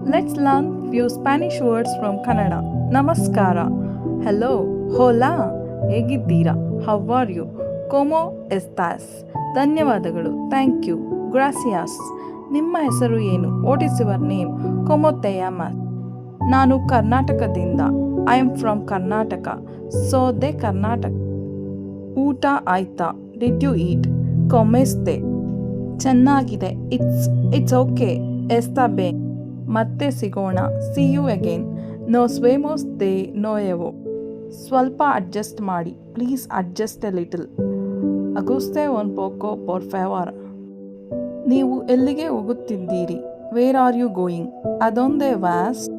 Let's learn few Spanish words from Kannada. Namaskara. Hello. Hola. ಹೇಗಿದ್ದೀರಾ? How are you? Como estás? ಧನ್ಯವಾದಗಳು. Thank you. Gracias. ನಿಮ್ಮ ಹೆಸರು ಏನು? What is your name? Como te llamas? ನಾನು ಕರ್ನಾಟಕದಿಂದ. I am from Karnataka. So de Karnataka. ಊಟ ಆಯ್ತಾ? Did you eat? Comeste. ಚೆನ್ನಾಗಿದೆ. It's okay. Está bien. ಮತ್ತೆ ಸಿಗೋಣ. See you again. ನೋಸ್ ವೇಮೋಸ್ ದೇ ನೋಯೆವೋ. ಸ್ವಲ್ಪ ಅಡ್ಜಸ್ಟ್ ಮಾಡಿ. Please adjust a little. ಅಗುಸ್ತೆ ಒನ್ ಪೋಕೋ ಪೋರ್ ಫೇವರ್. ನೀವು ಎಲ್ಲಿಗೆ ಹೋಗುತ್ತಿದ್ದೀರಿ? Where are you going? ಅದೊಂದೇ ವ್ಯಾಸ್.